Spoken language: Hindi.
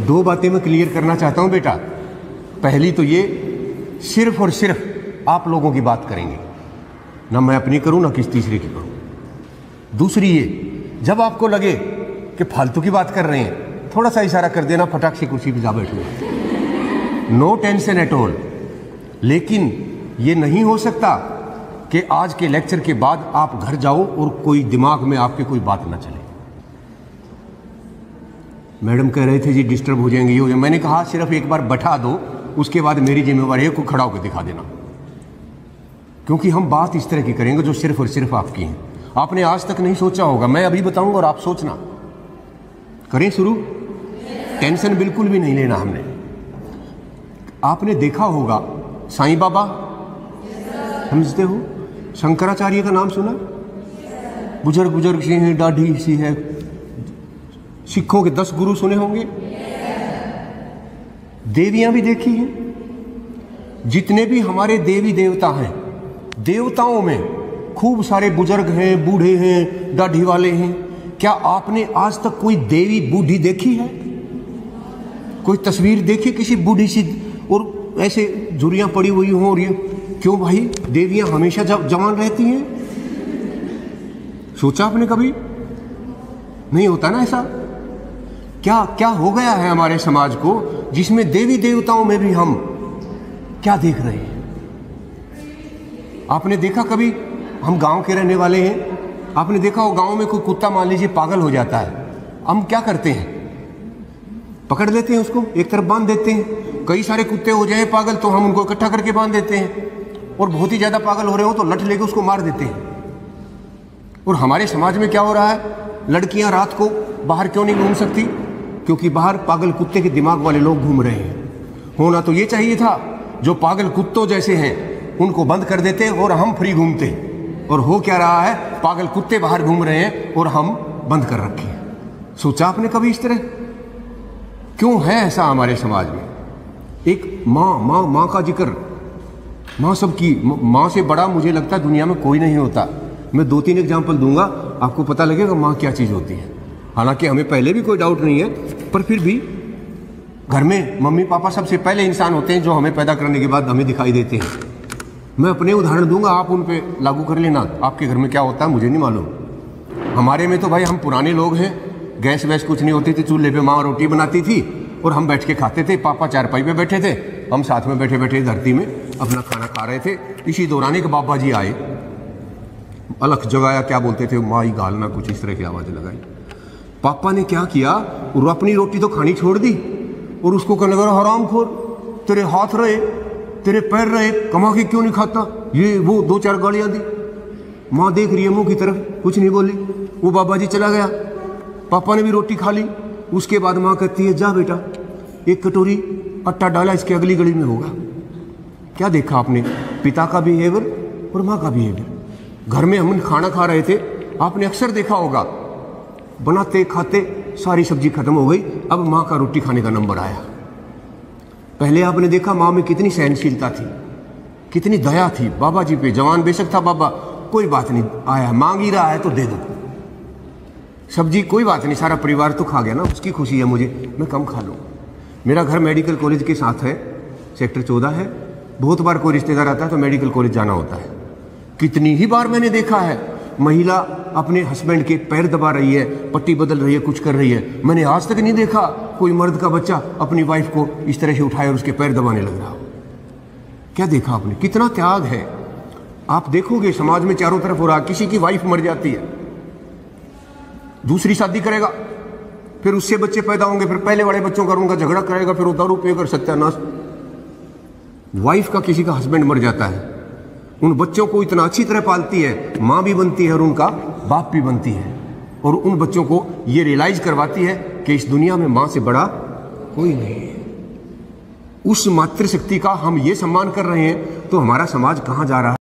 दो बातें मैं क्लियर करना चाहता हूं बेटा। पहली तो ये, सिर्फ और सिर्फ आप लोगों की बात करेंगे, ना मैं अपनी करूं ना किसी तीसरे की करूं। दूसरी ये, जब आपको लगे कि फालतू की बात कर रहे हैं, थोड़ा सा इशारा कर देना, फटाक से कुर्सी पे जा बैठो, नो टेंशन एट ऑल। लेकिन ये नहीं हो सकता कि आज के लेक्चर के बाद आप घर जाओ और कोई दिमाग में आपके कोई बात ना चले। मैडम कह रहे थे जी डिस्टर्ब हो जाएंगे, ये हो जाए। मैंने कहा सिर्फ एक बार बैठा दो, उसके बाद मेरी जिम्मेवारी है को खड़ा होकर दिखा देना, क्योंकि हम बात इस तरह की करेंगे जो सिर्फ और सिर्फ आपकी है। आपने आज तक नहीं सोचा होगा, मैं अभी बताऊंगा और आप सोचना। करें शुरू? टेंशन बिल्कुल भी नहीं लेना हमने। आपने देखा होगा साईं बाबा, समझते हो? शंकराचार्य का नाम सुना? बुजुर्ग बुजुर्ग से हैं, दाढ़ी सी है। सिखों के 10 गुरु सुने होंगे। देवियां भी देखी हैं। जितने भी हमारे देवी देवता हैं, देवताओं में खूब सारे बुजुर्ग हैं, बूढ़े हैं, दाढ़ी वाले हैं। क्या आपने आज तक कोई देवी बूढ़ी देखी है? कोई तस्वीर देखी किसी बूढ़ी सी और ऐसे झुर्रियां पड़ी हुई हों? और ये क्यों भाई, देवियां हमेशा जवान रहती हैं? सोचा आपने कभी? नहीं होता ना ऐसा। क्या क्या हो गया है हमारे समाज को, जिसमें देवी देवताओं में भी हम क्या देख रहे हैं? आपने देखा कभी? हम गांव के रहने वाले हैं, आपने देखा हो गांव में कोई कुत्ता मान लीजिए पागल हो जाता है, हम क्या करते हैं? पकड़ लेते हैं उसको, एक तरफ बांध देते हैं। कई सारे कुत्ते हो जाए पागल तो हम उनको इकट्ठा करके बांध देते हैं, और बहुत ही ज्यादा पागल हो रहे हो तो लठ लेके उसको मार देते हैं। और हमारे समाज में क्या हो रहा है? लड़कियां रात को बाहर क्यों नहीं घूम सकती? क्योंकि बाहर पागल कुत्ते के दिमाग वाले लोग घूम रहे हैं। होना तो ये चाहिए था, जो पागल कुत्तों जैसे हैं उनको बंद कर देते और हम फ्री घूमते। और हो क्या रहा है? पागल कुत्ते बाहर घूम रहे हैं और हम बंद कर रखे हैं। सोचा आपने कभी इस तरह? क्यों है ऐसा हमारे समाज में? एक माँ का जिक्र, माँ सबकी, माँ से बड़ा मुझे लगता है दुनिया में कोई नहीं होता। मैं 2-3 एग्जाम्पल दूंगा, आपको पता लगेगा माँ क्या चीज़ होती है। हालांकि हमें पहले भी कोई डाउट नहीं है, पर फिर भी घर में मम्मी पापा सबसे पहले इंसान होते हैं जो हमें पैदा करने के बाद हमें दिखाई देते हैं। मैं अपने उदाहरण दूंगा, आप उन पे लागू कर लेना। आपके घर में क्या होता है मुझे नहीं मालूम। हमारे में तो भाई हम पुराने लोग हैं, गैस वैस कुछ नहीं होती थी, चूल्हे पे माँ रोटी बनाती थी और हम बैठ के खाते थे। पापा चारपाई पे बैठे थे, हम साथ में बैठे बैठे धरती में अपना खाना खा रहे थे। इसी दौरान एक बाबा जी आए, अलख जगाया, क्या बोलते थे, माई गालना, कुछ इस तरह की आवाज़ लगाई। पापा ने क्या किया, और अपनी रोटी तो खानी छोड़ दी और उसको कहने लगा, हरामखोर, तेरे हाथ रहे, तेरे पैर रहे, कमा के क्यों नहीं खाता? ये वो 2-4 गालियां दी। माँ देख रही है मुंह की तरफ, कुछ नहीं बोली। वो बाबा जी चला गया, पापा ने भी रोटी खा ली। उसके बाद माँ कहती है, जा बेटा एक कटोरी आटा डाला, इसके अगली गली में होगा। क्या देखा आपने? पिता का बिहेवियर और माँ का बिहेवियर। घर में हम खाना खा रहे थे, आपने अक्सर देखा होगा, बनाते खाते सारी सब्जी खत्म हो गई, अब माँ का रोटी खाने का नंबर आया। पहले आपने देखा माँ में कितनी सहनशीलता थी, कितनी दया थी बाबा जी पे। जवान बेशक था बाबा, कोई बात नहीं, आया मांग ही रहा है तो दे दो सब्जी, कोई बात नहीं, सारा परिवार तो खा गया ना, उसकी खुशी है, मुझे मैं कम खा लूँ। मेरा घर मेडिकल कॉलेज के साथ है, सेक्टर 14 है। बहुत बार कोई रिश्तेदार आता है तो मेडिकल कॉलेज जाना होता है। कितनी ही बार मैंने देखा है महिला अपने हस्बैंड के पैर दबा रही है, पट्टी बदल रही है, कुछ कर रही है। मैंने आज तक नहीं देखा कोई मर्द का बच्चा अपनी वाइफ को इस तरह से उठाए और उसके पैर दबाने लग रहा हो। क्या देखा आपने? कितना त्याग है। आप देखोगे समाज में चारों तरफ हो रहा, किसी की वाइफ मर जाती है, दूसरी शादी करेगा, फिर उससे बच्चे पैदा होंगे, फिर पहले वाले बच्चों का उनका झगड़ा करेगा, फिर वो दारू पीकर सत्यानाश। वाइफ का किसी का हस्बैंड मर जाता है, उन बच्चों को इतना अच्छी तरह पालती है, माँ भी बनती है और उनका बाप भी बनती है, और उन बच्चों को ये रियलाइज करवाती है कि इस दुनिया में माँ से बड़ा कोई नहीं है। उस मातृशक्ति का हम ये सम्मान कर रहे हैं तो हमारा समाज कहाँ जा रहा है?